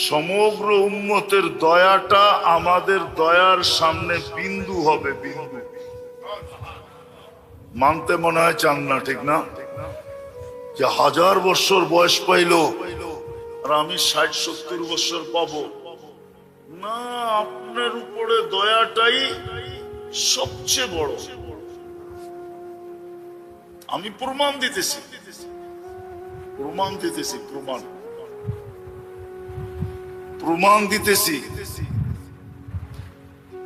সমগ্র উম্মতের দয়াটা আমাদের দয়ার সামনে বিন্দু হবে, বিন্দু। মানতে মনে হয় চান না, ঠিক না? যে 1000 বছর বয়স পাইলো আর আমি 60-70 বছর পাবো না। আপনার উপরে দয়াটাই সবচেয়ে বড়। আমি প্রমাণ দিতেছি, প্রমাণ দিতেছি।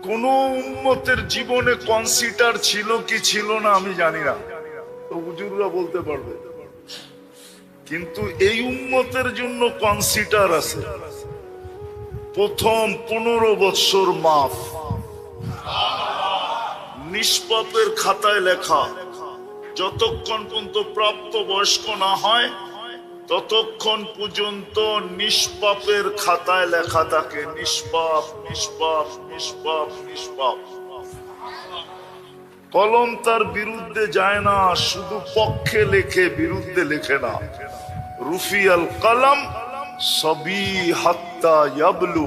কোন উম্মতের জীবনে কনসিডার ছিল কি ছিল না আমি জানি না, তো হুজুররা বলতে পারবে। কিন্তু এই উম্মতের জন্য কনসিডার আছে। প্রথম 15 বৎসর মাফ, নিষ্পাপের খাতায় লেখা। যতক্ষণ পর্যন্ত প্রাপ্ত বয়স্ক না হয় ততক্ষণ পর্যন্ত নিষ্পাপের খাতায় লেখা থাকে, নিষ্পাপ, নিষ্পাপ, নিষ্পাপ, নিষ্পাপ। কলম তার বিরুদ্ধে যায় না, শুধু পক্ষে লেখে, বিরুদ্ধে লেখে না। রুফিয়াল কলম সবি হাত্তা ইয়াবলু,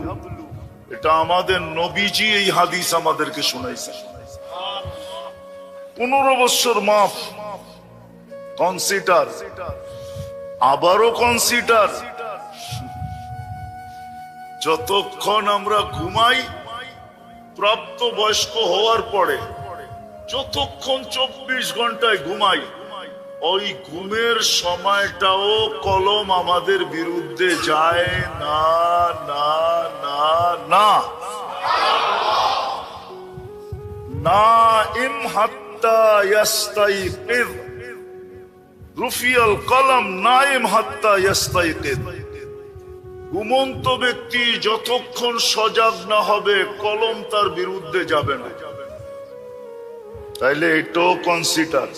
এটা আমাদের নবীজি এই হাদিস আমাদেরকে শোনাইছে। 15 বছর মাফ, কনসিডার, আবারও কনসিডার। যতক্ষণ আমরা ঘুমাই প্রাপ্ত বয়স্ক হওয়ার পরে, যতক্ষণ 24 ঘন্টায় ঘুমাই, ওই ঘুমের সময়টাও কলম আমাদের বিরুদ্ধে যায় না, না, না, না। নাইম হাত্তা ইয়াস্তাইকিজ, রুফিয়াল কলম নাইম হাত্তা ইয়াস্তাইকিজ। ঘুমন্ত ব্যক্তি যতক্ষণ সজাগ না হবে কলম তার বিরুদ্ধে যাবে না। তাইলে এটাও কনসিডার,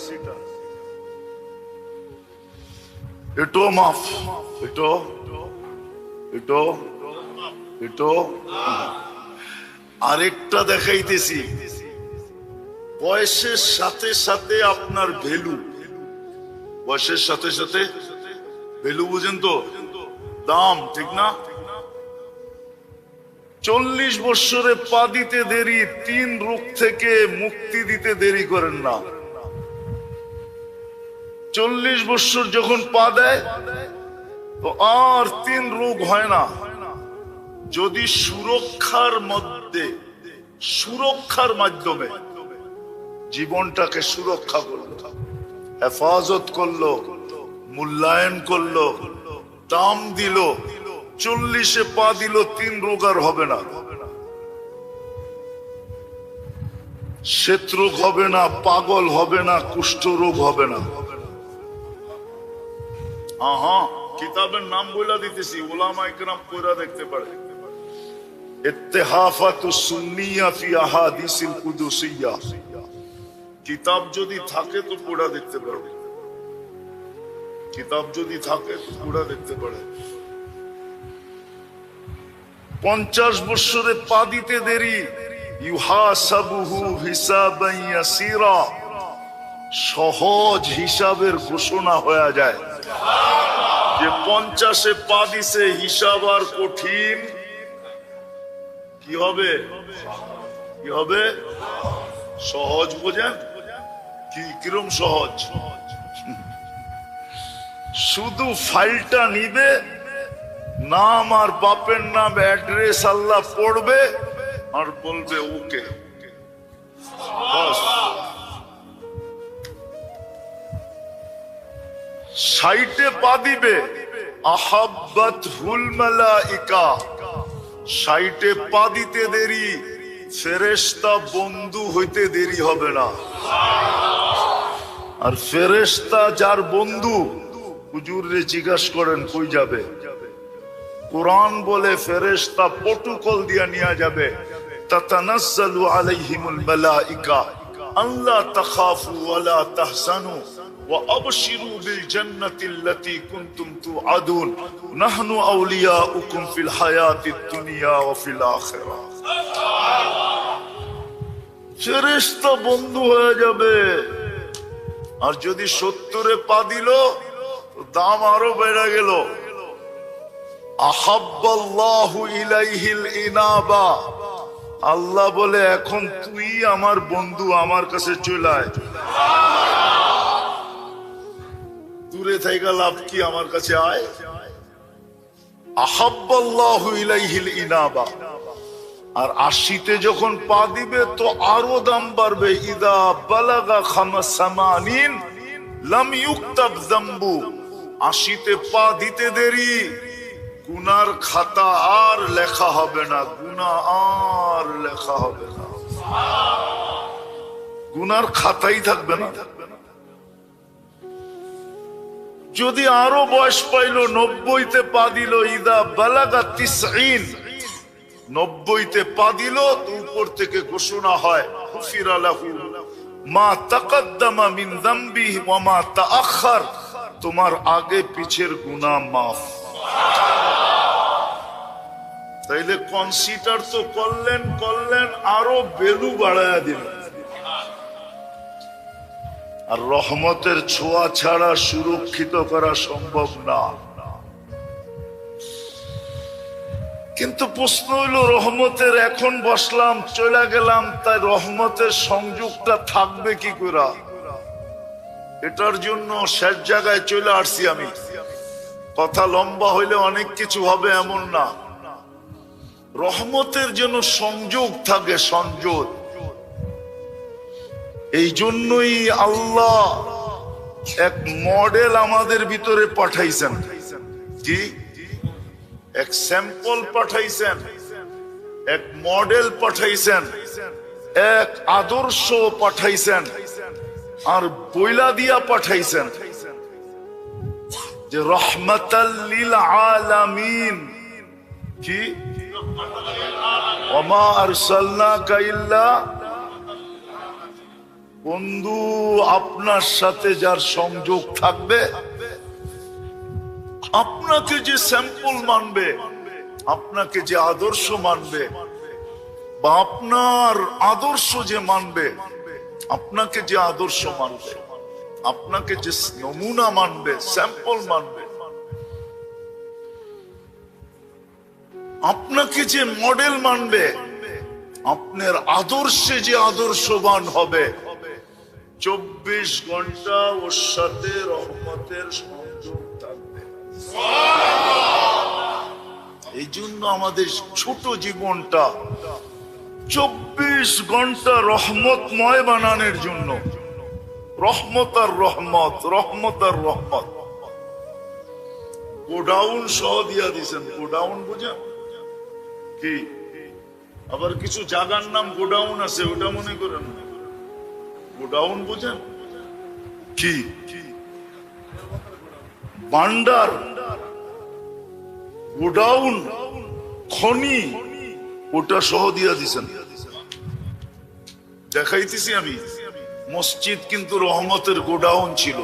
এটাও মাফ, এটাও। আরেকটা দেখাইতেছি, বয়সের সাথে সাথে আপনার ভ্যালু, বয়সের সাথে সাথে ভ্যালু, বুঝেন তো, দাম, ঠিক না? 40 বছরে পা দিতে দেরি, 3 রোগ থেকে মুক্তি দিতে দেরি করেন না। 40 বছর যখন পা দেয় তো আর 3 রোগ হয় না। যদি সুরক্ষার মাধ্যমে জীবনটাকে সুরক্ষা করলো, হেফাজত করলো, মূল্যায়ন করলো, দাম দিল, 40-এ পা দিল, 3 রোগ আর হবে না। শ্বেত রোগ হবে না, পাগল হবে না, কুষ্ঠ রোগ হবে না। কিতাবের নাম বইলা দিতেছি, উলামা ইকরাম পড়া দেখতে পারে। ইত্তেহাফাতুস সুন্নিয়া ফি আহাদিসিল কুদুসিয়া, কিতাব যদি থাকে তো পড়া দেখতে পারবে, কিতাব যদি থাকে তো পড়া দেখতে পারে। 50 বছরে পা দিতে দেরি, ইউহাসাবুহু হিসাবান ইয়াসীরা, সহজ হিসাবের ঘোষণা হয়ে যায় যে 50-এ পা দিছে, হিসাব আর কঠিন। কি হবে? সহজ। বোঝেন কিরম সহজ? শুধু ফাইলটা নিবে, নাম আর বাপের নাম, অ্যাড্রেস আল্লাহ পড়বে আর বলবে ওকে, বাস। 60-এ পা দিবে, আহাব্বাতহুল মালাইকা, 60-এ পা দিতে দেরি, ফেরেশতা বন্ধু হইতে দেরি হবে না। আর ফেরেশতা যার বন্ধু, হুজুরে জিজ্ঞাসা করেন কই যাবে? কোরআন বলে ফেরেশতা প্রটোকল দিয়া নিয়ে যাবে। তাতানাজ্জালু আলাইহিমুল মালাইকা আল্লা তাখাফু ওয়া লা তাহজানু ওয়া আবশিরু বিল জান্নাতিল্লাতী কুনতুম তুআদুন নাহনু আউলিয়াউকুম ফিল হায়াতিদ দুনিয়া ওয়া ফিল আখিরাহ। ফেরেশতা বন্ধু হয়ে যাবে। আর যদি 70-এ পা দিল তো দাম আরো বেড়ে গেল। আহাব্বাল্লাহু ইলাইহিল ইনাবা, আল্লাহ বলে এখন তুই আমার বন্ধু, আমার কাছে চলে আয়। দূরে থেকে লাভ কি, আমার কাছে আয়। আহাব্বাল্লাহু ইলাইহিল ইনাবা। আর 80তে যখন পা দিবে তো আরো দাম বাড়বে। ইদা বালাগা খামাসামানিন লাম ইউক্তাব যামবু। 80তে পা দিতে দেরি, গুনার খাতা আর লেখা হবে না, গুনাহ আর লেখা হবে না, গুনার খাতাই থাকবে না। যদি আরো বয়স পাইলো, 90তে পা দিল, ইদা বালাগা 90, 90তে পা দিল, তো উপর থেকে ঘোষণা হয় গুফিরা লাহু মা তাকাদ্দামা মিন যামবিহি ওয়া মা তাআখার, তোমার আগে পিছের গুনাহ মাফ। তাইলে কনসিডার তো করলেন, আরো ভ্যালু বাড়ায়া দিলেন। আর রহমতের ছোঁয়া ছাড়া সুরক্ষিত করা সম্ভব না। কিন্তু প্রশ্ন হইল, রহমতের এখন বসলাম, চলে গেলাম, তাই রহমতের সংযোগটা থাকবে কি করে? এটার জন্য শেষ জায়গায় চলে আসছি আমি। কথা লম্বা হইলে অনেক কিছু হবে এমন না। রহমতের যেন সংযোগ থাকে, সংযোগ। এই জন্যই আল্লাহ এক মডেল আমাদের ভিতরে পাঠাইছেন। কি? এক স্যাম্পল পাঠাইছেন, এক মডেল পাঠাইছেন, এক আদর্শ পাঠাইছেন, আর বইলা দিয়া পাঠাইছেন যে রহমাতাল লিল আলামিন। কি? ওমা আরসালনাকা ইল্লা, বন্ধু আপনার সাথে যার সংযোগ থাকবে, আপনাকে যে স্যাম্পল মানবে, আপনাকে যে আদর্শ মানবে, বা আপনার আদর্শ যে মানবে, আপনাকে যে আদর্শ মানবে, আপনাকে যে নমুনা মানবে, স্যাম্পল মানবে, আপনাকে যে মডেল মানবে, আপনার আদর্শে যে আদর্শবান হবে, 24 ঘন্টা ওর সাথে রহমতের সংযোগ থাকবে। এই জন্য আমাদের ছোট জীবনটা 24 ঘন্টা রহমতময় বানানোর জন্য, রহমত আর রহমত, রহমত আর রহমত। গোডাউন সহ দিয়া দিয়েছেন। গোডাউন বুঝেন কি? আবার কিছু জায়গার নাম গোডাউন আছে, ওটা মনে করেন গোডাউন বুঝেন কি? ভান্ডার, গোডাউন, খনি, ওটা সহ দিয়া দিছেন। দেখাইতেছি আমি। মসজিদ কিন্তু রহমতের গোডাউন ছিল।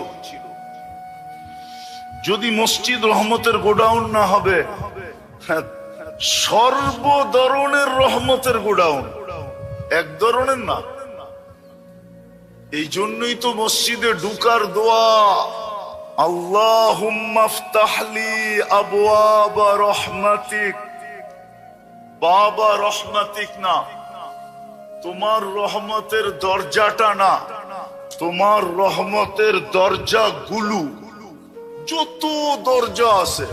যদি মসজিদ রহমতের গোডাউন না হবে, সর্ব ধরনের রহমতের গোডাউন, এক ধরনের না। এই জন্যই তো মসজিদে ঢুকার দোয়া, আল্লাহুম্মা ফতাহলি আবওয়াবা রহমাতিক, বাবা রহমাতিক না, তোমার রহমতের দরজাটা না, তোমার রহমতের দরজা গুলো, যত দরজা আছে,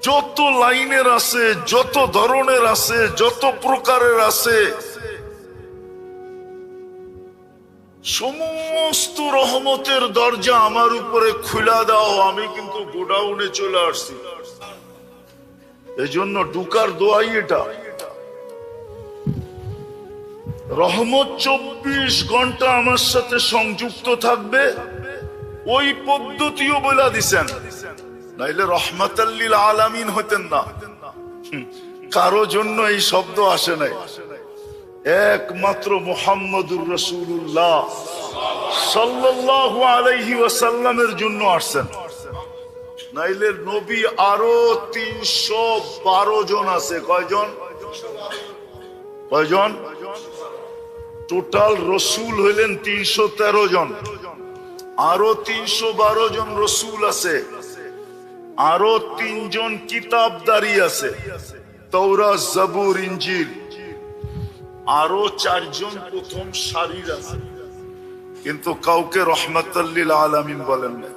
যত লাইনের আছে, যত ধরনের আছে, যত প্রকারের আছে, সমস্ত রহমতের দরজা আমার উপরে খুলে দাও। আমি কিন্তু গোডাউনে চলে আসছি। এই জন্য ঢুকার দোয়াই এটা। রহমত 24 ঘন্টা আমার সাথে সংযুক্ত থাকবে, ওই পদ্ধতিও বলে দিছেন। নাইলে রহমাতাল লিল আলামিন হতেন না। কারো জন্য এই শব্দ আসে নাই, একমাত্র মুহাম্মদুর রাসূলুল্লাহ সাল্লাল্লাহু আলাইহি ওয়াসাল্লামের জন্য আসছেন। নাইলে নবী আরো 312 জন আছে। কয়জন? কয়জন? টোটাল রসুল হইলেন 313 জন, আরো 312 জন রসুল আছে। আরো তিনজন কিতাবদারি আছে, তাওরাত, জাবুর, ইনজিল। আরো চারজন প্রথম সারির আছে, কিন্তু কাউকে রহমাতুল লিল আলামিন বলেন না।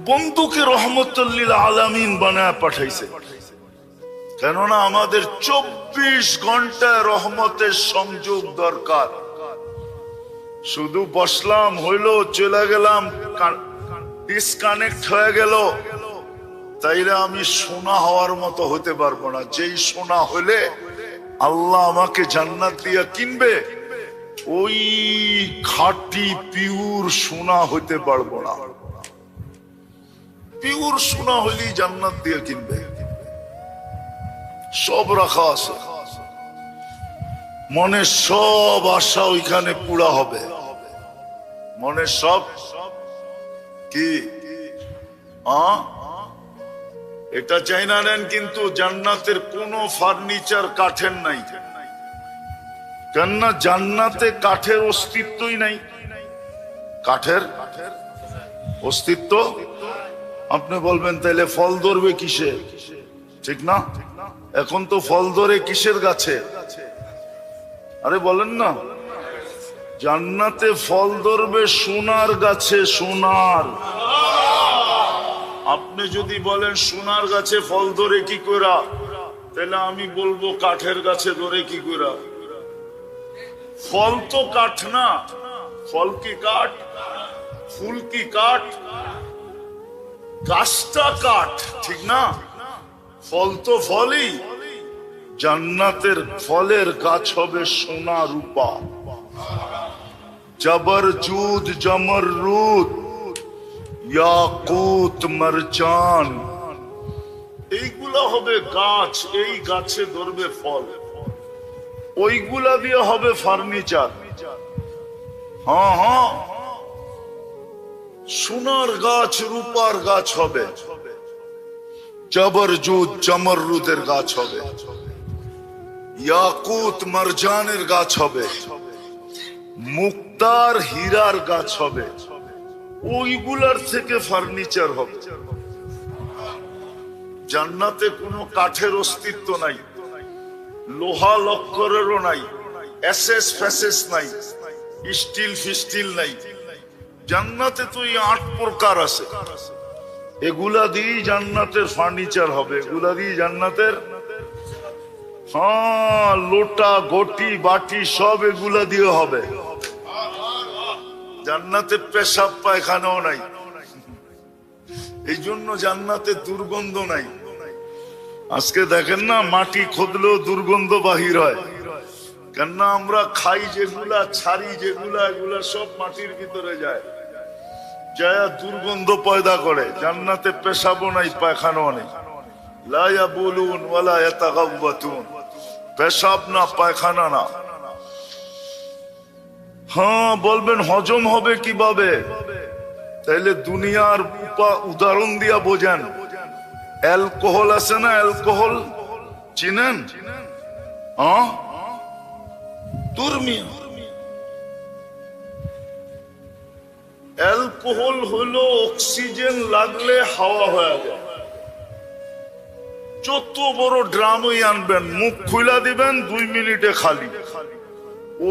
বন্ধুকে রহমাতুল লিল আলামিন বানায় পাঠাইছে, কেননা আমাদের 24 ঘন্টায় রহমতের সংযোগ দরকার। শুধু বসলাম, হইলো, চলে গেলাম, ডিসকানেক্ট হয়ে গেল, তাইলে আমি সোনা হওয়ার মতো হতে পারবো না। যেই সোনা হলে আল্লাহ আমাকে জান্নাত দিয়া কিনবে, ওই খাঁটি পিওর সোনা হতে পারবো না। পিওর সোনা হইলেই জান্নাত দিয়ে কিনবে। সব রাখা আছে, মনের সব আশা ওইখানে পুরা হবে। মনের সব কি এটা চাই না নেন, কিন্তু জান্নাতের কোনো ফার্নিচার কাঠের নাই। কেননা জান্নাতে কাঠের অস্তিত্বই নাই। কাঠের অস্তিত্ব, আপনি বলবেন তাইলে ফল ধরবে কিসে? ঠিক না? এখন তো ফল ধরে কিসের গাছে? আরে বলেন না, জান্নাতে ফল ধরবে সোনার গাছে। সোনার, আপনি যদি বলেন সোনার গাছে ফল ধরে কি কইরা, তাহলে আমি বলবো কাঠের গাছে ধরে কি কইরা। ফল তো কাঠ না, ফল কি কাঠ? ফুল কি কাঠ? গাছটা কাঠ, ঠিক না? ফল তো ফলই। জান্নাতের ফলের গাছ হবে সোনা রূপা, জবরজুদ, জমরুদ, ইয়াকুত, মারজান, এইগুলা হবে গাছ। এই গাছে ধরবে ফল, ওইগুলা দিয়ে হবে ফার্নিচার। হ্যাঁ হ্যাঁ, সোনার গাছ, রূপার গাছ হবে, জবরজুদ, জমরুদের গাছ হবে, ইয়াকুত, মারজানের গাছ হবে, মুক্তার, হীরার গাছ হবে। ওইগুলার থেকে ফার্নিচার হবে। জান্নাতে কোনো কাঠের অস্তিত্ব নাই, লোহা লক্করেরও নাই, এসএস ফেসেস নাই, স্টিল ফিস্টিল নাই। জান্নাতে তো এই 8 প্রকার আছে, এগুলা দিয়েই জান্নাতের ফার্নিচার হবে। এগুলা দিয়ে জান্নাতের, হ্যাঁ, লোটা, ঘটি, বাটি সব এগুলা দিয়ে হবে। জান্নাতে পেশাব পায়খানাও নাই, এই জন্য জান্নাতে দুর্গন্ধ নাই। আজকে দেখেন না, মাটি খুদলেও দুর্গন্ধ বাহির হয়। কেননা আমরা খাই যেগুলা, ছাড়ি যেগুলা, এগুলা সব মাটির ভিতরে যায়, যায় দুর্গন্ধ পয়দা করে। জান্নাতে পেশাবও নাই, পায়খানাও নেই। লা ইয়াবুলুন ওয়ালা ইয়াতাগাওয়াতুন, পেশাব না, পায়খানা না। হ্যাঁ, বলবেন হজম হবে কিভাবে? তাইলে দুনিয়ার উদাহরণ দিয়া বোঝেন। অ্যালকোহল আছে না, অ্যালকোহল চিনেন? হ্যাঁ, তুরমি অ্যালকোহল হলো অক্সিজেন লাগলে হাওয়া হয়ে যায়। যত বড় ড্রামই আনবেন, মুখ খুলা দিবেন, 2 মিনিটে খালি।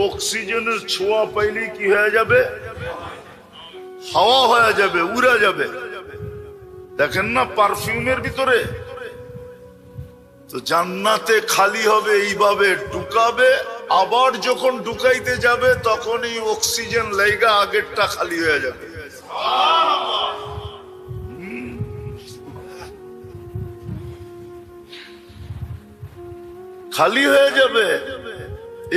অক্সিজেনের ছোঁয়া পাইলে কি হয়ে যাবে? হাওয়া হয়ে যাবে, উড়া যাবে। দেখেন না পারফিউমের ভিতরে। তো জান্নাতে খালি হবে এইভাবে, ঢুকাবে, আবার যখন ঢুকাইতে যাবে তখন এই অক্সিজেন লাইগা আগেরটা খালি হয়ে যাবে। খালি হয়ে যাবে।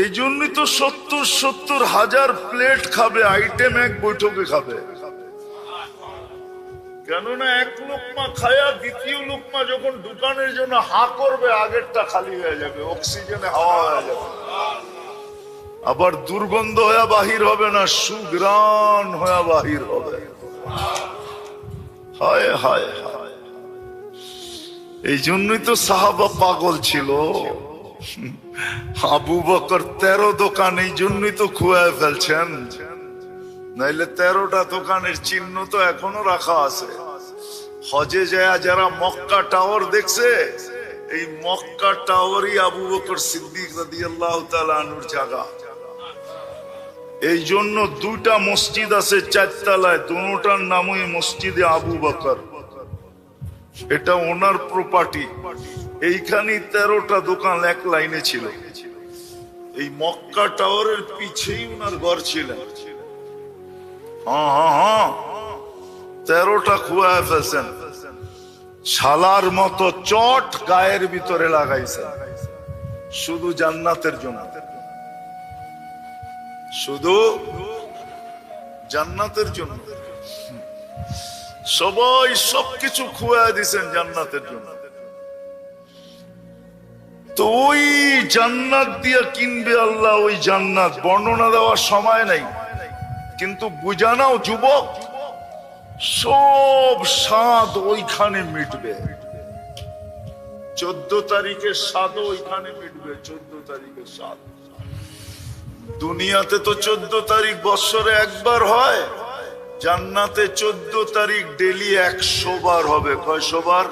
এই জন্যই তো 70 হাজার প্লেট খাবে, আইটেম এক বৈঠকে খাবে। কেননা 1 লোকমা খায়া দ্বিতীয় লোকমা যখন দোকানের জন্য হা করবে, আগেরটা খালি হয়ে যাবে, অক্সিজেনে হাওয়া হয়ে যাবে। আবার দুর্গন্ধ হয়ে বাহির হবে না, সুঘ্রাণ হয়ে বাহির হবে। হায় হায় হায়, এই জন্যই তো সাহাবা পাগল ছিল। আবু বকর 13 দোকান এই জন্যই তো খুয়ায় ফেলছেন। নাইলে 13টা দোকানের চিহ্ন তো এখনো রাখা আছে। হজে যায় যারা মক্কা টাওয়ার দেখছে, এই মক্কা টাওয়ারই আবু বকর সিদ্দিক রাদিয়াল্লাহু তাআলা আনহুর জায়গা। এই জন্য 2টা মসজিদ আছে 4 তলায়, দুটোটার নামই মসজিদে আবু বকর। এটা ওনার প্রপার্টি। এইখানে 13টা দোকান এক লাইনে ছিল। এই মক্কা টাওয়ারের পিছেই ওনার ঘর ছিলেন। হ্যাঁ 13টা খুয়ায় ফেলছেন। শালার মতো চট গায়ের ভিতরে লাগাইছেন শুধু জান্নাতের জন্য, শুধু জান্নাতের জন্য। সবাই সবকিছু খুয়ায় দিছেন জান্নাতের জন্য। তো ওই জান্নাত দিয়ে কিনবে আল্লাহ। ওই জান্নাত বর্ণনা দেওয়ার সময় নাই, কিন্তু বুঝানাও যুবক, সব স্বাদ ওইখানে মিটবে। 14 তারিখের স্বাদ ওইখানে মিটবে। 14 তারিখের স্বাদ। দুনিয়াতে তো 14 তারিখ বছরে একবার হয়, জান্নাতে 14 তারিখ ডেলি 100 বার হবে। কয়শো বার?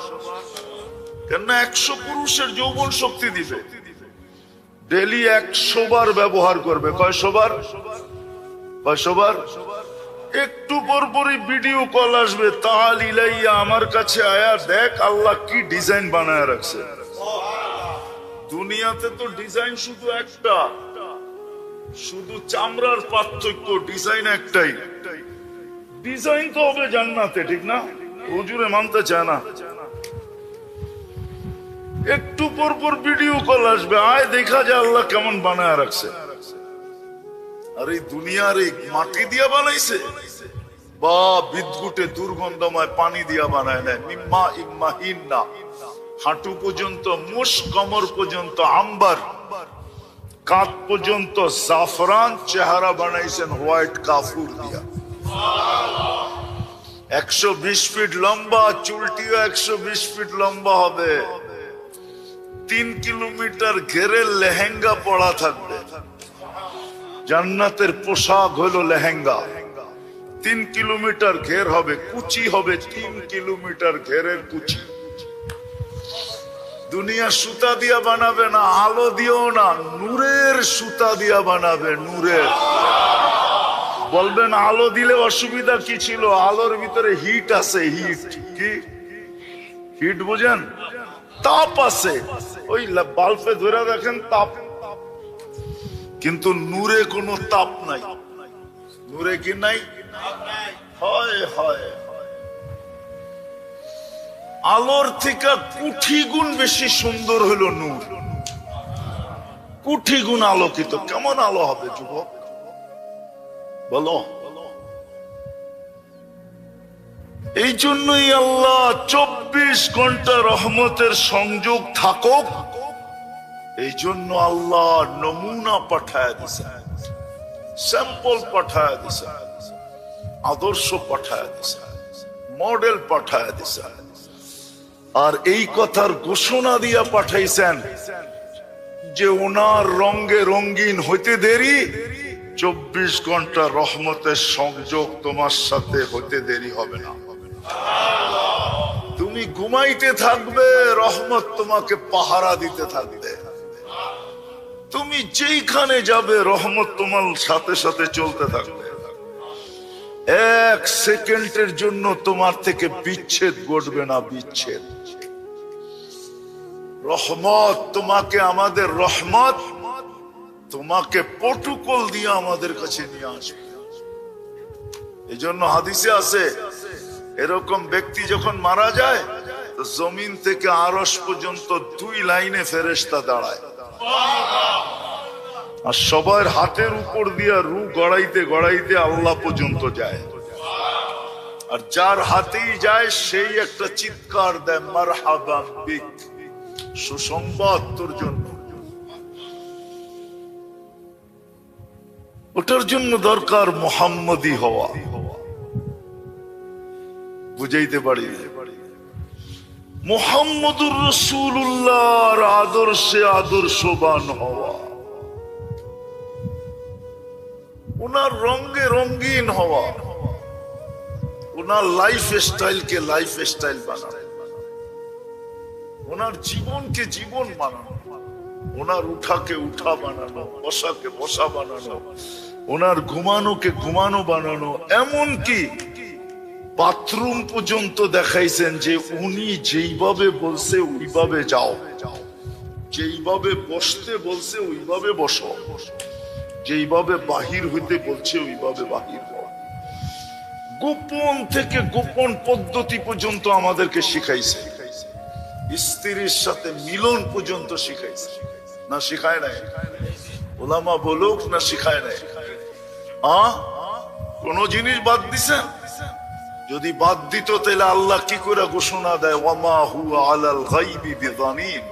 কেন 100 পুরুষের যৌবন শক্তি দিবে। ডেলি 100 বার ব্যবহার করবে। কয়শো বার? কয়শো বার? একটু পরপরই ভিডিও কল আসবে, তাআল ইলাইয়া, আমার কাছে আয়া দেখ আল্লাহ কি ডিজাইন বানায় রাখছে। দুনিয়াতে তো ডিজাইন শুধু একটা, শুধু চামড়ার পার্থক্য, ডিজাইন একটাই। ডিজাইন তো হবে জান্নাতে, ঠিক না? হুজুরে মানতে চায় না। একটু পরপর ভিডিও কল আসবে, আয় দেখা যায় আল্লাহ কেমন বানায় রাখছে। আর এই দুনিয়ার এই মাটি দিয়া বানাইছে বা বিদ্যুটে দুর্গন্ধময় পানি দিয়া বানায় না। মিম্মা ইম্মাহিন না, হাঁটু পর্যন্ত মুশ, কমর পর্যন্ত আম্বার, কাঁধ পর্যন্ত জাফরান, চেহারা বানাইছেন হোয়াইট কাফুর দিয়া। 120 ফিট লম্বা, চুলটিও 120 ফিট লম্বা হবে। 3 কিলোমিটার ঘেরে লেহেঙ্গা পড়া থাকবে। জান্নাতের পোশাক হলো লেহেঙ্গা। 3 কিলোমিটার ঘের হবে, কুচি হবে 3 কিলোমিটার ঘেরের কুচি। দুনিয়া সুতা দিয়া বানাবে না, আলো দিও না, নূরের সুতা দিয়া বানাবে। নূরের। বলবেন আলো দিলে অসুবিধা কি ছিল? আলোর ভিতরে হিট আছে। হিট কি? হিট বুঝেন? তাপ আছে। ওই বাল্বে ধরে দেখেন তাপ, কিন্তু নূরে কোনো তাপ নাই। নূরে কি নাই? হয় হয়। আলোর থেকে কোটি গুণ বেশি সুন্দর হলো নূর। কোটি গুণ আলোকিত। কেমন আলো হবে যুবক বলো? এই জন্যই আল্লাহ 24 ঘন্টা রহমতের সংযোগ থাকুক, এই জন্য আল্লাহ নমুনা পাঠায় দিছে, স্যাম্পল পাঠায় দিছে, আদর্শ পাঠায় দিছে, মডেল পাঠায় দিছে। আর এই কথার ঘোষণা দিয়া পাঠাইছেন যে ওনার রঙে রঙিন হইতে দেরি, 24 ঘন্টা রহমতের সংযোগ তোমার সাথে হতে দেরি হবে না। তুমি ঘুমাইতে থাকবে, রহমত তোমাকে পাহারা দিতে থাকবে। তুমি যেইখানে যাবে, রহমত তোমার সাথে সাথে চলতে থাকবে। 1 সেকেন্ডের জন্য তোমার থেকে বিচ্ছেদ ঘটবে না। বিচ্ছেদ। রহমত তোমাকে, আমাদের রহমত তোমাকে প্রটোকল দিয়ে আমাদের কাছে নিয়ে আসবে। এই জন্য হাদিসে আছে, এরকম ব্যক্তি যখন মারা যায় তো জমিন থেকে আরশ পর্যন্ত 2 লাইনে ফেরেশতা দাঁড়ায়, আর সবার হাতের উপর দিয়া রু গড়াইতে গড়াইতে আল্লাহ পর্যন্ত যায়। আর যার হাতেই যায় সেই একটা চিৎকার দেয়, মারহাবান বিক, সুসংবাদ তোর জন্য। ওটার জন্য দরকার মুহাম্মদী হওয়া। বুঝাইতে পারি? মুহাম্মদুর রাসূলুল্লাহর আদর্শে আদর্শবান হওয়া, ওনার রঙে রঙিন হওয়া, ওনার লাইফ স্টাইলকে লাইফ স্টাইল বানানো, ওনার জীবনকে জীবন বানানো, ওনার উঠাকে উঠা বানানো, বসাকে বসা বানানো, ওনার ঘুমানোকে ঘুমানো বানানো। এমনকি বাথরুম পর্যন্ত দেখাইছেন যে উনি যেইভাবে বলছে ওইভাবে যাও, যেইভাবে বসতে বলছে ওইভাবে বসো, যেইভাবে বাহির হইতে বলছে ওইভাবে বাহির হও। গোপন থেকে গোপন পদ্ধতি পর্যন্ত আমাদেরকে শিখাইছে, স্ত্রীর সাথে মিলন পর্যন্ত শিখাইছে। না শিখায় নাই? ওলামা বলুক না শিখায় নাই? কোন জিনিস বাদ দিছেন? যদি বাদ দিত তাহলে আল্লাহ কি করে ঘোষণা দেয়, ওয়ামা হুয়া আলাল গায়বি বিযানিন,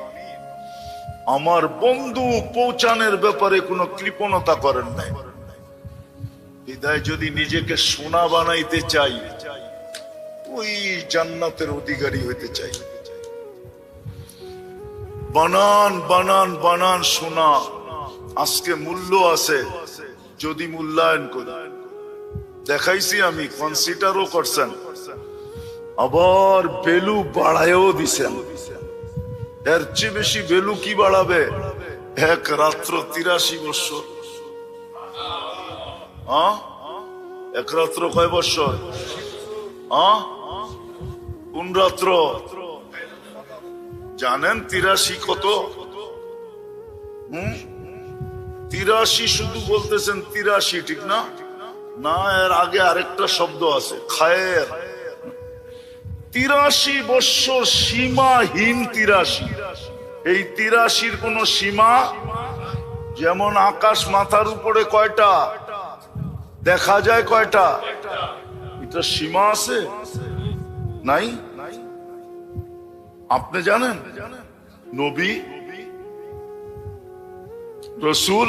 আমার বন্ধু পৌঁছানোর ব্যাপারে কোনো কৃপণতা করেন নাই। বিদায় যদি নিজেকে সোনা বানাইতে চাই, ওই জান্নাতের অধিকারী হইতে চাই, বানান বানান বানান সোনা। আজকে মূল্য আছে যদি মূল্যায়ন করি। দেখাইছি আমি, কনসিডারও করছেন, আবার ভ্যালু বাড়ায়ও দিছেন। এর চেয়ে বেশি ভ্যালু কি বাড়াবে? এক রাত্র 83 বছর। এক রাত্র কয় বছর? কোন রাত্র জানেন? 83 কত? 83 শুধু বলতেছেন 83, ঠিক না? না, এর আগে আরেকটা শব্দ আছে, খায়ের। 83 বছর সীমাহীন 83। এই 83-র কোন সীমা? যেমন আকাশ মাথার উপরে কয়টা দেখা যায়, কয়টা? এটা সীমা আছে? নাই? আপনি জানেন? নবী, রসুল,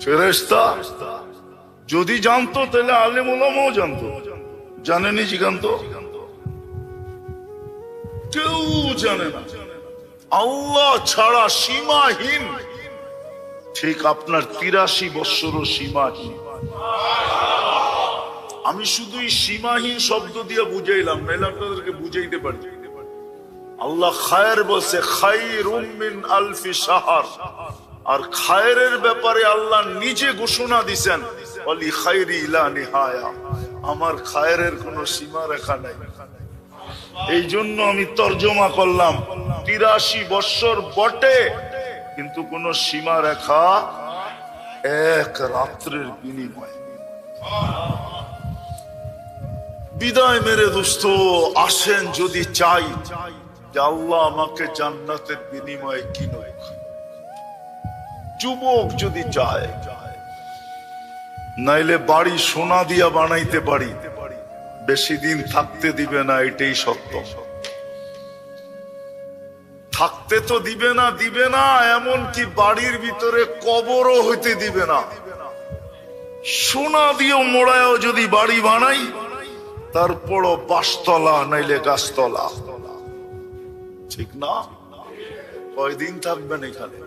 ফেরেশতা যদি জানতো তাহলে আলেম ওলামাও জানতো। জানেনি? জিগান্ত কেউ জানে না। আল্লাহ ছাড়া সীমাহীন। ঠিক আপনার 83 বৎসরও সীমাহীন। আমি শুধু এই সীমাহীন শব্দ দিয়ে বুঝাইলাম, নাহলে আপনাদেরকে বুঝাইতে পারি। আল্লাহ খায়ের বলছে, খায়রুম মিন আলফি শাহর। আর খায়েরের ব্যাপারে আল্লাহ নিজে ঘোষণা দিছেন, ওয়ালি খায়রি লা নিহায়া, আমার খায়েরের কোনো সীমা রেখা নাই। এই জন্য আমি তর্জমা করলাম, 83 বৎসর বটে, কিন্তু কোন সীমা রেখা এক রাত্রের বিনিময়। বিদায় মেরে দোস্ত, আসেন যদি চাই যে আল্লাহ আমাকে জান্নাতের বিনিময়ে কিনুক। যুবক যদি চায়, নাইলে বাড়ি সোনা দিয়া বানাইতে পারি, বেশি দিন থাকতে দিবে না, এটাই সত্য। থাকতে তো দিবে না, দিবে না, এমনকি বাড়ির ভিতরে কবরও হইতে দিবে না। সোনা দিয়েও মোড়ায়ও যদি বাড়ি বানাই, তারপরও বাসতলা নাইলে গাছতলা, ঠিক না? কয়দিন থাকবেন এখানে?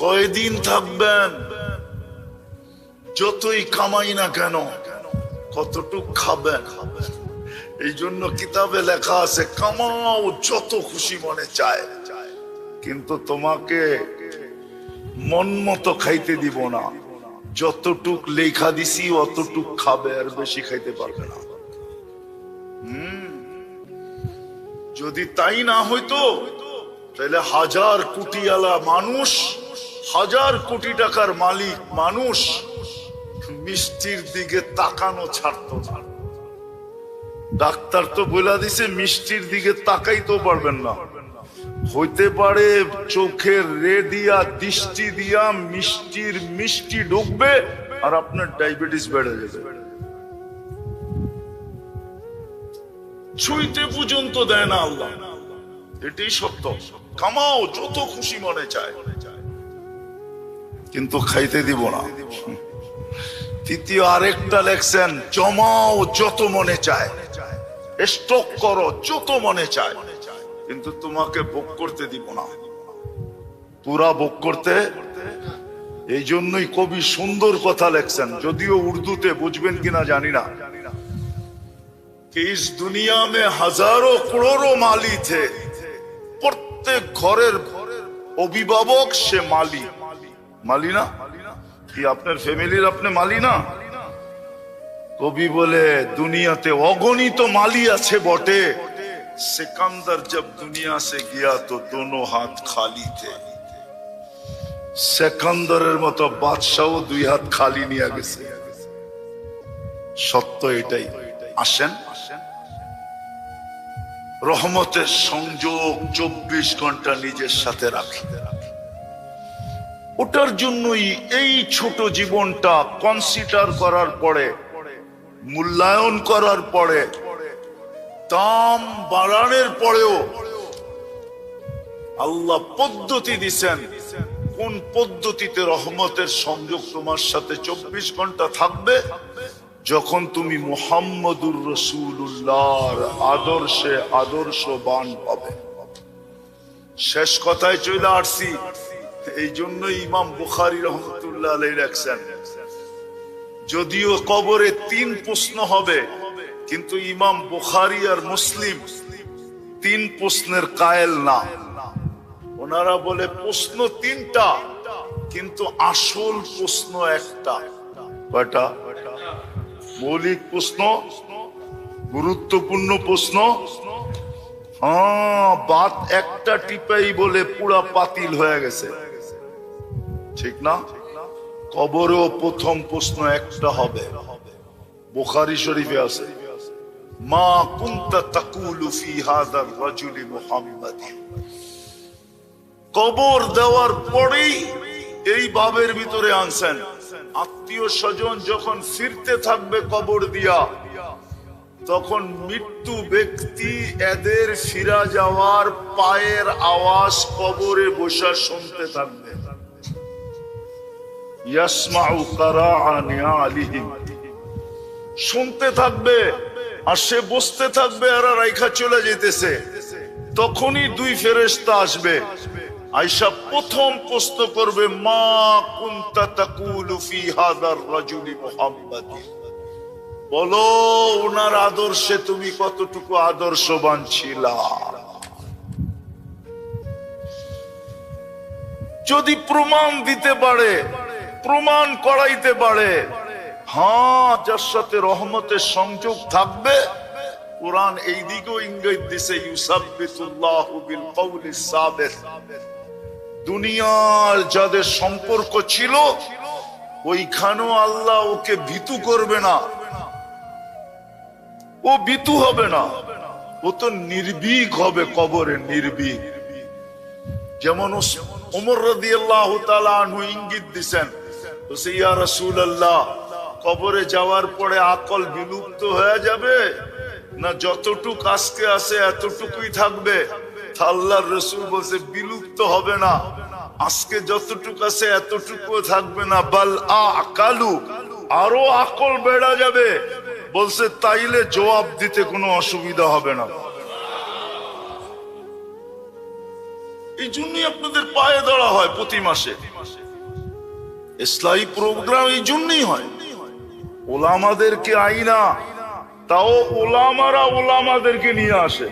কয়দিন থাকবেন? যতই কামাই না কেন, কতটুক খাবেন? এই জন্য কিতাবে লেখা আছে, কামাও যত খুশি মনে চায়, কিন্তু তোমাকে মন মতো খাইতে দিব না। যতটুক লেখা দিছি অতটুক খাবে, আর বেশি খাইতে পারবে না। যদি তাই না হইতো তাহলে 1000 কোটিওয়ালা মানুষ, 1000 কোটি টাকার মালিক মানুষ মিষ্টির দিকে তাকানো ছাড়তো না। ডাক্তার তো বলে দিছে, মিষ্টির দিকে তাকাইতে পারবেন না। হইতে পারে চোখের রে দিয়া, দৃষ্টি দিয়া মিষ্টি ঢুকবে, আর আপনার ডায়াবেটিস বেড়ে যাবে। ছুঁইতে পর্যন্ত দেয় না আল্লাহ, এটাই সত্য। কামাও যত খুশি মনে চায়, কিন্তু খাইতে দিব না। তৃতীয় আরেকটা লেখছেন, জমাও যত মনে চায়, স্টক করো যত মনে চায়, কিন্তু তোমাকে ভোগ করতে দিব না। পুরা ভোগ করতে এই জন্যই কবি সুন্দর কথা লেখছেন, যদিও উর্দুতে বুঝবেন কিনা জানি না। कि इस दुनिया में हजारों करोड़ों माली थे, प्रत्येक घरेर अभिभावक से माली। माली ना कि আপনার ফ্যামিলির আপনি মালি না? কবি বলে দুনিয়াতে অগণিত মালি আছে বটে, सिकंदर जब दुनिया से गया तो दोनों हाथ खाली थे। সেকান্দরের মতো বাদশাও দুই হাত খালি নিয়ে গেছে। সত্য এটাই। আসেন, রহমতের সংযোগ 24 ঘন্টা নিজের সাথে রাখি। ওটার জন্যই এই ছোট জীবনটা কনসিডার করার পরে, মূল্যায়ন করার পরে, দাম বাড়ানোর পরেও আল্লাহ পদ্ধতি দিছেন, কোন পদ্ধতিতে রহমতের সংযোগ তোমার সাথে 24 ঘন্টা থাকবে? যখন তুমি মুহাম্মদুর রাসূলুল্লাহর আদর্শে আদর্শবান হবে। শেষ কথায় চলে আসছি। এই জন্য ইমাম বুখারী রহমতুল্লাহ আলাইহি লেখছেন, যদিও কবরে 3 প্রশ্ন হবে, কিন্তু ইমাম বুখারী আর মুসলিম 3 প্রশ্নের কায়েল না। ওনারা বলে প্রশ্ন 3টা, কিন্তু আসল প্রশ্ন একটা। কয়টা? মৌলিক প্রশ্ন, গুরুত্বপূর্ণ প্রশ্ন। হ্যাঁ, বাত একটা টিপাই বলে পুরা পাতিল হয়ে গেছে, ঠিক না? কবরেও প্রথম প্রশ্ন একটা হবে। বুখারী শরীফে আছে, মা কুনতা তাকুলু ফি হাযার রাজুলি মুহাম্মাদ। কবর দেওয়ার পরেই এই বাবের ভিতরে আনছেন, আত্মীয় স্বজন যখন ফিরতে থাকবে কবর দিয়া, তখন মৃত্যু ব্যক্তি এদের ফিরা যাওয়ার পায়ের আওয়াজ কবরে বসে শুনতে থাকবে। ইয়াসমাউ কারাআ নিআলিহিম, শুনতে থাকবে, আর সে বসতে থাকবে, আর রাইখা চলে যেতেছে। তখনই 2 ফেরেশতা আসবে, আয়েশা প্রথম প্রশ্ন করবে, মা কুনতা তাকুলু ফি হাযার রাজুলি মুহাম্মাদ। বলো, ওনার আদর্শে তুমি কতটুকু আদর্শবান ছিলা? যদি প্রমাণ দিতে পারে, প্রমাণ করাইতে পারে, হ্যাঁ, যার সাথে রহমতের সংযোগ থাকবে। কোরআন এই দিকেও ইঙ্গিত দিছে, ইউসাব্বিতুল্লাহু বিল কওলিস সাবিত। দুনিয়ার যাদের সম্পর্ক ছিল, ওইখানেও আল্লাহ ওকে ভীতু করবে না, ও ভীতু হবে না, ও তো নির্ভীক হবে কবরে, নির্ভীক। যেমন ওমর রাদিয়াল্লাহু তাআলা আনহু ইঙ্গিত দিছেন, বলছে, ইয়া রাসূলুল্লাহ, কবরে যাওয়ার পরে আকল বিলুপ্ত হয়ে যাবে না যতটুক আজকে আছে এতটুকুই থাকবে? আল্লাহর রাসূল বলছে, বিলুপ্ত হবে না, আজকে যতটুকু আছে এতটুকু থাকবে না, বাল আকালু, আরো আকল বেড়ে যাবে। বলছে, তাইলে জবাব দিতে কোনো অসুবিধা হবে না। এই জন্যই আপনাদের পায়ে ধরা হয় প্রতি মাসে, ইসলামী প্রোগ্রাম এই জন্যই হয়। ওলামাদেরকে আইনা, তাও ওলামারা ওলামাদেরকে নিয়ে আসে।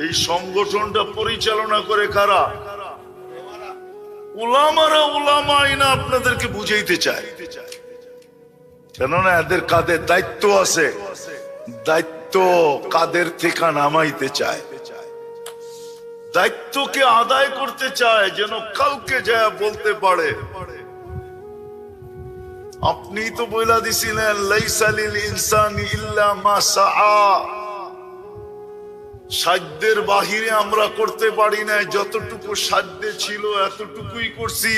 এই সংগঠনটা পরিচালনা করে কারা? ওলামারা ওলামা আইনা আপনাদেরকে বুঝাইতে চায়, কেননা এদের কাদের দায়িত্ব আছে, দায়িত্ব কাদের থেকে নামাইতে চায়, দায়িত্বকে আদায় করতে চায়, যেন কাউকে যায় বলতে পারে। আপনি তো বইলা দিছিলেন, লাইসা লিল ইনসানি ইল্লা মা সাআ। সাধ্যের বাহিরে আমরা করতে পারি না, যতটুকু সাধ্যে ছিল এতটুকুই করছি।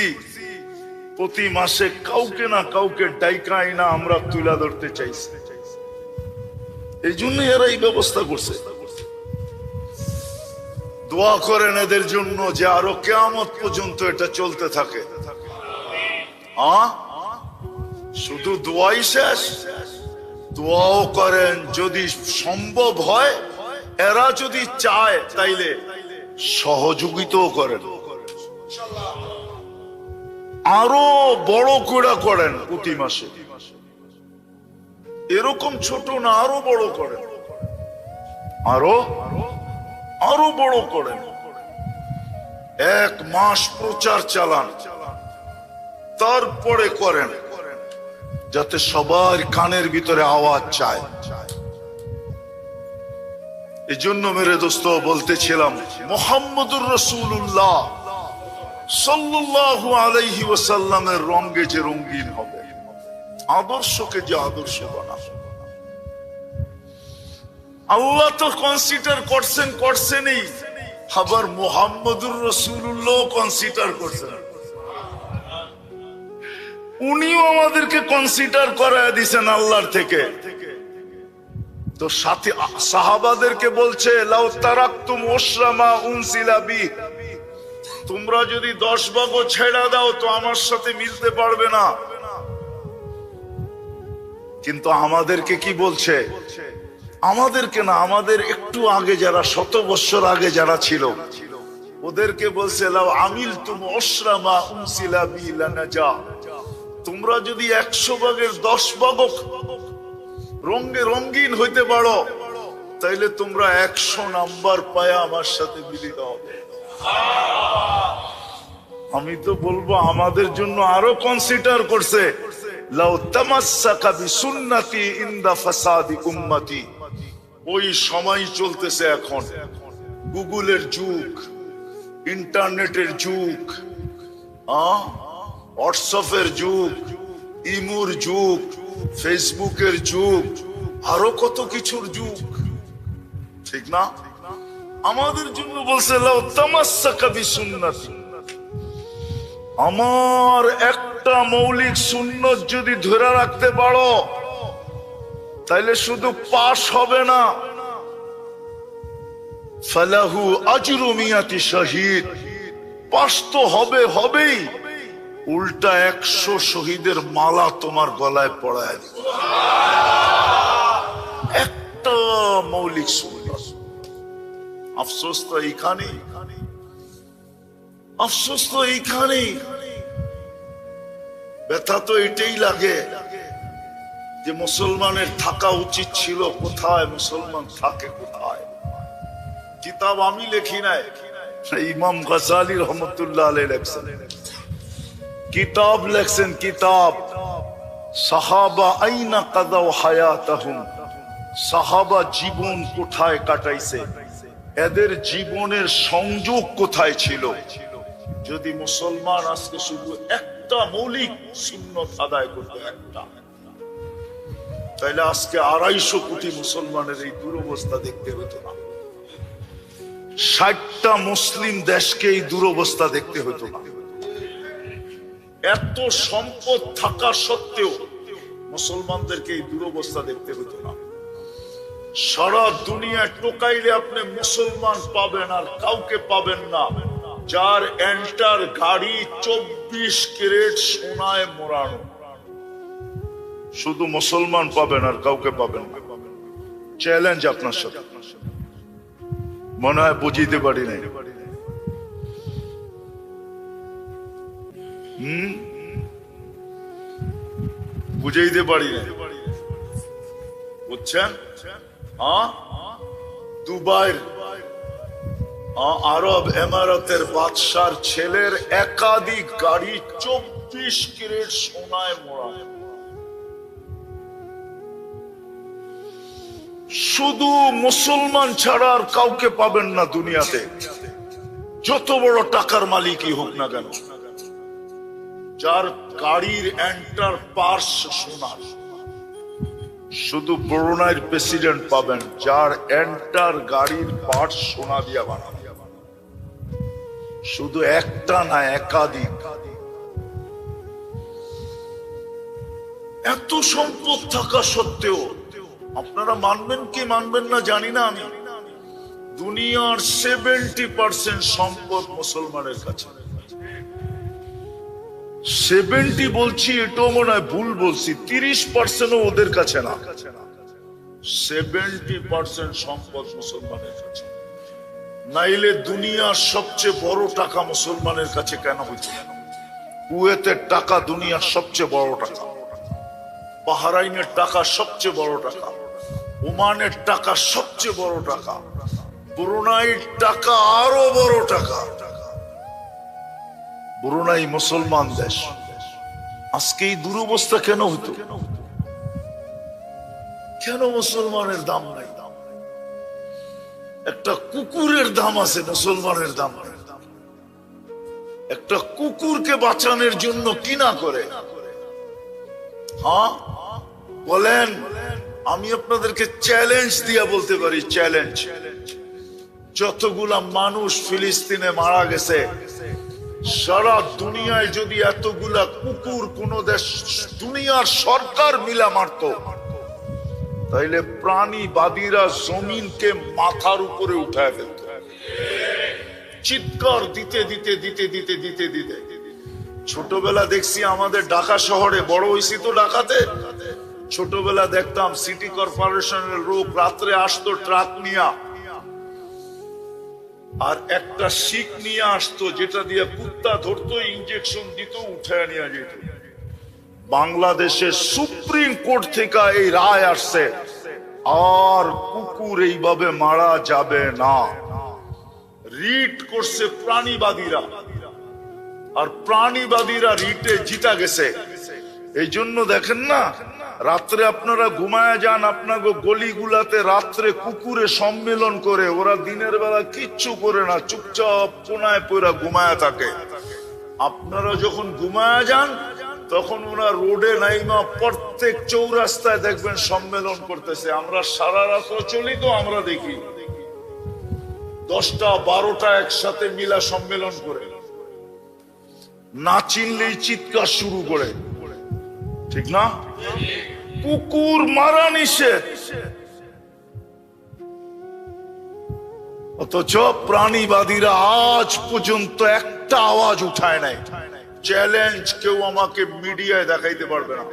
প্রতি মাসে কাউকে না কাউকে ডাইকাই না আমরা তুলে ধরতে চাইছি। এই জন্য এরা এই ব্যবস্থা করছে। দোয়া করেন এদের জন্য যে আরো কিয়ামত পর্যন্ত এটা চলতে থাকে। শুধু দোয়াই শেষ, দোয়াও করেন যদি সম্ভব হয়, এরা যদি চায় তাইলে সহযোগিতাও করেন। আরো বড় করে করেন প্রতি মাসে, এরকম ছোট না, আরো বড় করেন, আরো আরো বড় করেন। 1 মাস প্রচার চালান, তারপরে করেন, যাতে সবার কানের ভিতরে আওয়াজ চায়। এই জন্য মেরে দোস্ত বলতেছিলাম, মুহাম্মদুর রাসূলুল্লাহ সাল্লাল্লাহু আলাইহি ওয়াসাল্লামের রঙে যে রঙিন হবে, আদর্শকে যে আদর্শ বানাবে। আল্লাহ তো কনসিডার করছেনই, আবার মুহাম্মদুর রাসূলুল্লাহ কনসিডার করছেন। উনিও আমাদেরকে কনসিডার করায় দিয়েছেন আল্লাহর থেকে। তো সাথী সাহাবাদেরকে বলছে, লাউ তারাকতুম উশরা মা উনসিলা বি, তোমরা যদি 10 ভাগও ছেড়ে দাও তো আমার সাথে মিলতে পারবে না। কিন্তু আমাদেরকে কি বলছে? আমাদেরকে না, আমাদের একটু আগে যারা, 100 বছর আগে যারা ছিল, ওদেরকে বলছে লাউ আমিলতুম উশরা মা উনসিলা বি লানাজা, তোমরা যদি 100 ভাগের 10 ভাগও রঙে রঙিন হইতে পারো, তাইলে তোমরা 100 নাম্বার পায়া আমার সাথে মিলিত হবে। আমি তো বলবো আমাদের জন্য আরো কনসিডার করছে, লাউ তামাসসাকা বিসুন্নতি ইনদা ফাসাদি উম্মতি। ওই সময় চলতেছে এখন, গুগলের যুগ, ইন্টারনেটের যুগ, হোয়াটসঅ্যাপের যুগ, ইমুর যুগ, ফেসবুকের যুগ, আরো কত কিছুর যুগ, ঠিক না? আমাদের জন্য বলছে লাউ তামাসসাকা বিসুন্নতি, আমার একটা মৌলিক সুন্নত যদি ধরে রাখতে পারো, তাইলে শুধু পাশ হবে না, ফালাহু আজরু মিয়াতি শাহীদ, পাশ তো হবেই, উল্টা 100 শহীদের মালা তোমার গলায় পড়ায় দিবে। একটা মৌলিক সুন্নাত। আফসোস তো এইখানে, আফসোস তো এইখানে, ব্যথা তো এটাই লাগে যে মুসলমানের থাকা উচিত ছিল কোথায়, মুসলমান থাকে কোথায়। কিতাব আমি লেখি নাই, ইমাম গাজালি রহমতুল্লাহ আলাইহি লেখছেন, কিতাব লেখছেন, কিতাব সাহাবা আইনা কাদাও হায়াতাহুম, সাহাবা জীবন কোথায় কাটাইছে, এদের জীবনের সংযোগ কোথায় ছিল। যদি মুসলমান আজকে শুধু একটা মৌলিক সুন্নত আদায় করতে, একটা, তাইলে আজকে 250 কোটি মুসলমানের এই দুরবস্থা দেখতে হতো না। 60টা মুসলিম দেশকে এই দুরবস্থা দেখতে হতো না। এত সম্পদ থাকা সত্ত্বেও মুসলমানদেরকে এই দুরবস্থা দেখতে হতো না। সারা দুনিয়ায় টোকাইলে আপনি মুসলমান পাবেন আর কাউকে পাবেন না যার এন্টার গাড়ি 24 ক্যারেট সোনায় মোড়ানো। শুধু মুসলমান পাবেন আর কাউকে পাবেন না। চ্যালেঞ্জ আপনার সাথে, মনে হয় বুঝিতে পারি নাই। বুঝাইতে পারি না, বুঝছেন? দুবাইয়ের আরব এমারতের বাদশার ছেলের একাধিক গাড়ি 24 ক্যারেট সোনায় মোড়া। শুধু মুসলমান ছাড়া আর কাউকে পাবেন না দুনিয়াতে, যত বড় টাকার মালিকই হোক না কেন, যার গাড়ির এন্টার পার্স সোনার। শুধু ব্রুনাইয়ের প্রেসিডেন্ট পাবেন যার এন্টার গাড়ির পার্স সোনা দিয়া বানানো। শুধু একটা না, একাধিক। এত সম্পদ থাকা সত্ত্বেও আপনারা মানবেন কি মানবেন না জানি না আমি, দুনিয়ার 70% সম্পদ মুসলমানের কাছে। 70 বলছি, এটাও মনে হয় ভুল বলছি, 30% ওদের কাছে না, 70% সম্পদ মুসলমানের কাছে। নাইলে দুনিয়ার সবচেয়ে বড় টাকা মুসলমানের কাছে কেন হইত? কুয়েতের টাকা দুনিয়ার সবচেয়ে বড় টাকা, বাহরাইনের টাকা সবচেয়ে বড় টাকা, ওমানের টাকা সবচেয়ে বড় টাকা, ব্রুনাইয়ের টাকা আরো বড় টাকা। ব্রুনাই মুসলমান দেশ, আজকে এই দুরবস্থা কেন হতো? কেন মুসলমানের দাম নাই? একটা কুকুরের দাম আছে, মুসলমানের দাম নাই। একটা কুকুরকে বাঁচানোর জন্য কি না করে? হ্যাঁ বলেন, আমি আপনাদেরকে চ্যালেঞ্জ দিয়া বলতে পারি, চ্যালেঞ্জ, যতগুলা মানুষ ফিলিস্তিনে মারা গেছে, সারা দুনিয়ায় যদি এতগুলা কুকুর কোন দেশ দুনিয়ার সরকার মিলা মারত, তাইলে প্রাণীবাদীরা জমিনকে মাথার উপরে উঠায় ফেলত। চিৎকার দিতে দিতে দিতে দিতে দিতে দিতে ছোটবেলা দেখছি আমাদের ঢাকা শহরে, বড় হয়েছি তো ঢাকাতে, ছোটবেলা দেখতাম সিটি কর্পোরেশনের লোক রাত্রে আসতো ট্রাক নিয়ে, আর একটা শিক নিয়ে আসতো যেটা দিয়ে কুত্তা ধরতো, ইনজেকশন দিত, উঠায় নিয়ে যেত। বাংলাদেশের সুপ্রিম কোর্ট থেকে এই রায় আসছে, আর কুকুর এইভাবে মারা যাবে না। রিট করছে প্রাণীবাদীরা, আর প্রাণীবাদীরা রিটে জিতা গেছে। এই জন্য দেখেন না, রাত্রে আপনারা ঘুমায় যান, আপনাকে গলিগুলাতে রাত্রে কুকুরে সম্মেলন করে, ওরা দিনের বেলা কিচ্ছু করে না, চুপচাপ কোনায় পড়া ঘুমায় থাকে। আপনারা যখন ঘুমায় যান তখন ওরা রোডে নাইমা প্রত্যেক চৌরাস্তায় দেখবেন সম্মেলন করতেছে। আমরা সারা রাত চলি তো, আমরা দেখি 10টা 12টা একসাথে মিলা সম্মেলন করে, না চিনলেই চিৎকার শুরু করে, ঠিক না? কুকুর মারা নিষেধ, অথচ প্রাণীবাদীরা আজ পর্যন্ত একটা আওয়াজ উঠায় নাই। চ্যালেঞ্জ, কেউ আমাকে মিডিয়ায় দেখাইতে পারবে না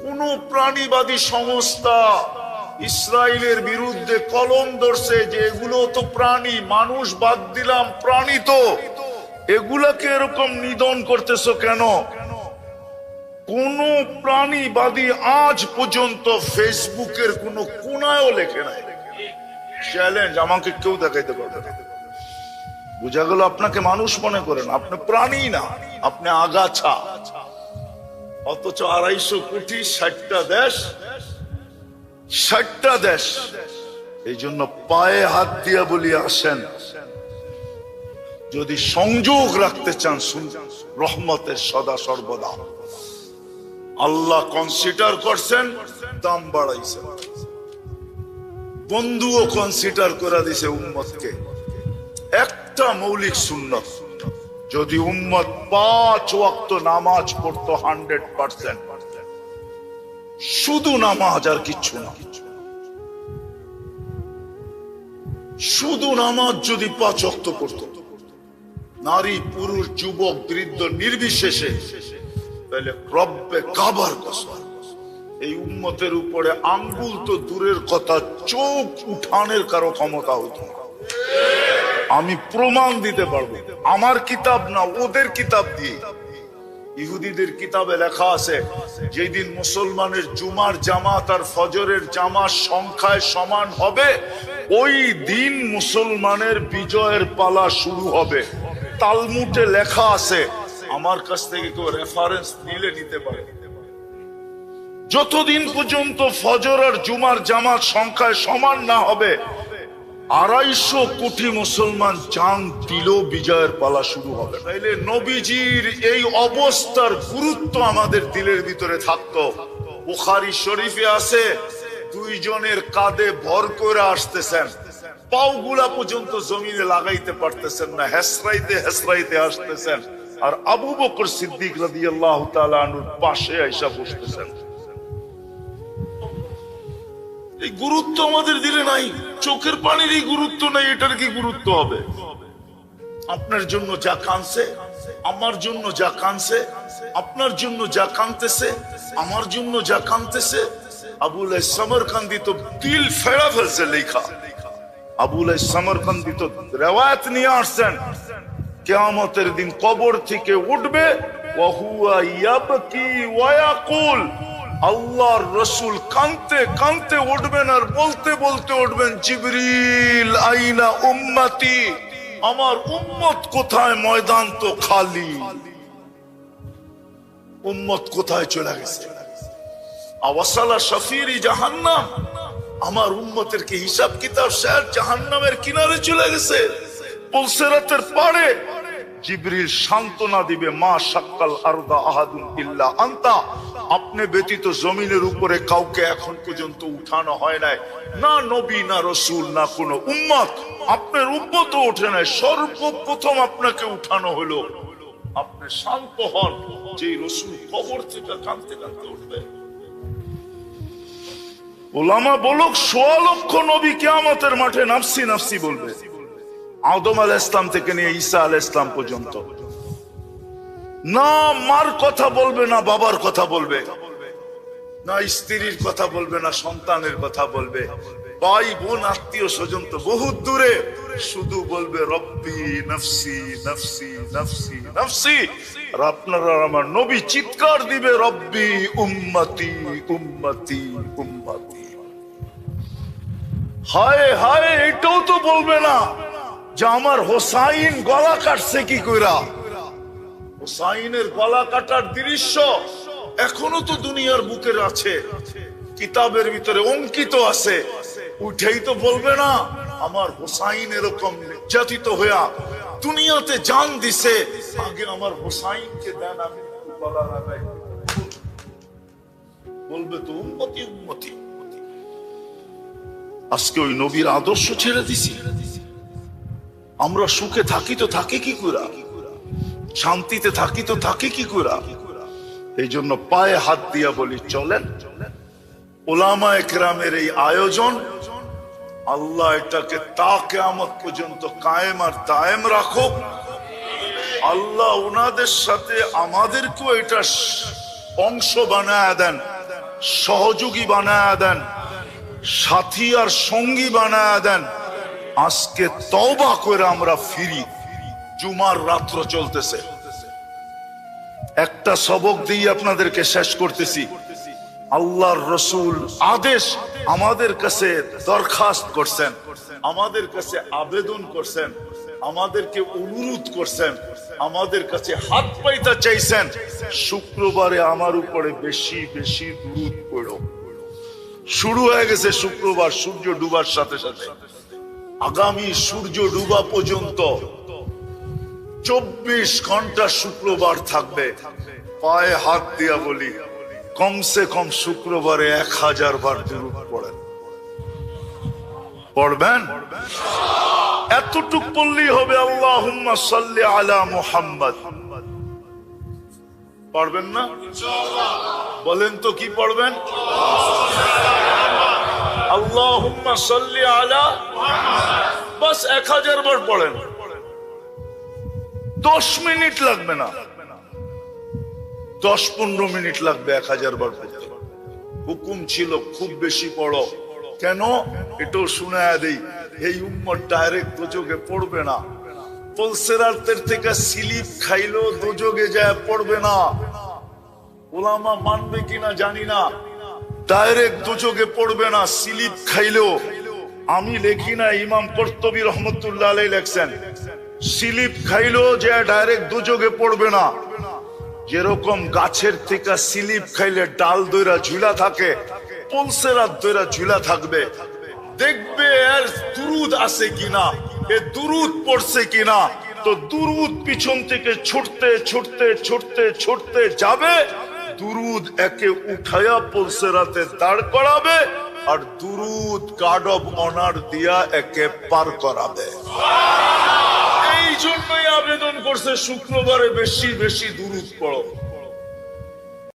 কোন প্রাণীবাদী সংস্থা ইসরায়েলের বিরুদ্ধে কলম ধরছে যে এগুলো তো প্রাণী, মানুষ বাদ দিলাম, প্রাণী তো, এগুলাকে এরকম নিধন করতেছো কেন? কোন প্রাণীবাদী আজ পর্যন্ত ফেসবুকের কোন কোনায়ও লেখে নাই। চ্যালেঞ্জ, আমাকে কেউ দেখাইতে পারবে না। বুঝা গেল, আপনাকে মানুষ মনে করেন, আপনি প্রাণী না, আপনি আগাছা। অথচ 250 কোটি, 60টা দেশ, 60টা দেশ। এই জন্য পায়ে হাত দিয়া বলি, আসেন, যদি সংযোগ রাখতে চান রহমতের সদা সর্বদা, আল্লাহ কনসিডার করছেন, দাম বাড়াইছে, বন্ধুও কনসিডার করে দিছে উম্মতকে। একটা মৌলিক সুন্নত, যদি উম্মত 5 ওয়াক্ত নামাজ পড়তো 100%, শুধু নামাজ আর কিচ্ছু না, শুধু নামাজ যদি 5 ওয়াক্ত পড়তো, নারী পুরুষ যুবক বৃদ্ধ নির্বিশেষে, তাহলে রব্বে কাবার কসম, এই উম্মতের উপরে আঙ্গুল তো দূরের কথা, চোখ উঠানের কারো ক্ষমতা হইতো না। আমি প্রমাণ দিতে পারবো, আমার কিতাব না, ওদের কিতাব দিয়ে। ইহুদিদের কিতাবে লেখা আছে, যেদিন মুসলমানের জুমার জামাত আর ফজরের জামাত সংখ্যায় সমান হবে, ওই দিন মুসলমানের বিজয়ের পালা শুরু হবে। তালমুডে লেখা আছে, আমার কাছ থেকে কেউ রেফারেন্স নিলে নিতে পারে। যতদিন পর্যন্ত ফজর আর জুমার জামাত সংখ্যায় সমান না হবে, 250 কোটি মুসলমান জান দিল, বিজয়ের পালা শুরু হবে। তাইলে নবীজির এই অবস্থার গুরুত্ব আমাদের দিলের ভিতরে থাকতো। বুখারী শরীফে আছে, 2 জনের কাঁধে ভর করে আসতেছেন, পাওগুলা পর্যন্ত জমিনে লাগাইতে পারতেছেন না, হেসরাইতে হেসরাইতে আসতেছেন, আর আবু বকর সিদ্দিক রাদিয়াল্লাহু তাআলা আনহুর পাশে আইসা বসতেছেন। এই গুরুত্ব আমাদের দিলে নাই। চোখের পানির এই গুরুত্ব নাই, এটার কি গুরুত্ব হবে? আপনার জন্য যা কাঁদছে, আমার জন্য যা কাঁদছে, আপনার জন্য যা কাঁদতেছে, আমার জন্য যা কাঁদতেছে। আবুল সমরকান্দি তো দিল ফেড়া ফেলছে লেখা। আবুল সমরকান্দি তো রেওয়ায়াত নিয়ে আসছেন, কিয়ামতের দিন কবর থেকে উঠবে, ওয়া হুয়া ইয়াবকি ওয়া ইয়াকুল, আল্লাহর রাসূল কাঁদতে কাঁদতে উঠবেন আর বলতে বলতে উঠবেন, জিবরিল আইনা উম্মতি, আমার উম্মত কোথায়, ময়দান তো খালি, উম্মত কোথায় চলে গেছে। আওয়াসালা শাফিরি জাহান্নাম, আমার উম্মতের কি হিসাব কিতাব শেষ, জাহান্নামের কিনারে চলে গেছে, পুলসিরাতের পারে। জিবরিল সান্ত্বনা দিবে, মা শাক্কাল আরদা আহাদুন ইল্লা আনতা, আপনি ব্যতীত জমিনের উপরে কাউকে এখন পর্যন্ত উঠানো হয় নাই, না নবী না রাসূল না কোনো উম্মত, আপনার উম্মত ওঠে নাই, সর্বপ্রথম আপনাকে উঠানো হলো। আপনি শান্ত হন, যে রাসূল কবর থেকে কাঁদতে কাঁদতে উঠবে। উলামা বলুক ১৬ লক্ষ নবী কিয়ামতের মাঠে নাফসি নাফসি বলবে, আদম আলাইহিস সালাম থেকে নিয়ে ঈসা আলাইহিস সালাম পর্যন্ত। না মার কথা বলবে, না বাবার কথা বলবে, না স্ত্রীর কথা বলবে, না সন্তানের কথা বলবে, ভাই বোন আত্মীয় স্বজন তো বহুত দূরে, শুধু বলবে রব্বি নফসি নফসি নফসি নফসি। আর আপনারা আমার নবী চিৎকার দিবে, রব্বি উম্মতি উম্মতি উম্মতি। হায় হায়, এটাও তো বলবে না যে আমার হোসাইন গলা কাটছে কি কইরা। হোসাইনের গলা কাটার দৃশ্য এখনো তো দুনিয়ার বুকে আছে, কিতাবের ভিতরে অঙ্কিত আছে, উঠেই তো বলবে না আমার হোসাইন এরকম নির্যাতিত হইয়া দুনিয়াতে জান দিছে, আগে আমার হোসাইনকে দেন, আমি গলা লাগাই। বলবে তো উম্মতি উম্মতি। আজকে ওই নবীর আদর্শ ছেড়ে দিছি, আমরা সুখে থাকি তো থাকি কি করে, শান্তিতে থাকি তো থাকি কি করে। এই জন্য পায়ে হাত দিয়া বলি, চলেন উলামায়ে কেরামের এই আয়োজন, আল্লাহ এটাকে তা কিয়ামত পর্যন্ত কায়েম আর দায়েম রাখো। আল্লাহ ওনাদের সাথে আমাদেরকেও এটা অংশ বানায় দেন, সহযোগী বানায় দেন, সাথী আর সঙ্গী বানায় দেন। আজকে তওবা করে আমরা ফিরি। জুমার রাত্র চলতেছে, একটা সবক দিয়ে আপনাদেরকে শেষ করতেছি। আল্লাহর রাসূল আদেশ আমাদের কাছে দরখাস্ত করছেন, আমাদের কাছে আবেদন করছেন, আমাদেরকে অনুরোধ করছেন, আমাদের কাছে হাত পাইতে চাইছেন, শুক্রবারে আমার উপরে বেশি বেশি দুরূদ পড়ো। শুরু হয়ে গেছে শুক্রবার, সূর্য ডুবার সাথে সাথে আগামী সূর্য ডুবা পর্যন্ত 24 ঘন্টা শুক্রবার থাকবে। পায়ে হাত দিয়া বলি, কমসে কম শুক্রবারে 1000 বার দুরূদ পড়েন। পড়বেন? এতটুক পড়লেই হবে, আল্লাহুম্মা সাল্লি আলা মুহাম্মদ। পড়বেন না? বলেন তো কি পড়বেন? আল্লাহুম্মা সাল্লি আলা মুহাম্মদ। বাস 1000 বার পড়েন, 10 মিনিট লাগবে না, 10-15 মিনিট লাগবে 1000 বার পড়তে। হুকুম ছিল খুব বেশি পড়ো, কেন এটাও শুনায়া দেই, এই উম্মত ডাইরেক্ট দোজখে পড়বে না, পুলসিরাতের থেকে স্লিপ খাইলো দোজখে যায় পড়বে না। উলামা মানবে কিনা জানি না, ডাইরেক্ট দোজখে পড়বে না, স্লিপ খাইলো। আমি লেখি না, ইমাম কুরতুবী রহমাতুল্লাহ আলাইহি লেখছেন, স্লিপ খাইলো যে ডাইরেক্ট দোজখে পড়বে না। যেরকম গাছের থেকে স্লিপ খাইলে ডাল দইরা ঝুলা থাকে, পুলসিরাত দইরা ঝুলা থাকবে। দেখবে এর দুরূদ আছে কিনা, এ দুরূদ পড়ছে কিনা। তো দুরূদ পিছন থেকে ছুটতে ছুটতে ছুটতে ছুটতে যাবে, দুরূদ একে উঠায়া পুলসিরাতে দাঁড় করাবে, আর দুরূদ গার্ড অব অনার দিয়া একে পার করাবে। এই জন্যই আবেদন করছে শুক্রবারে বেশি বেশি দুরূদ পড়ো।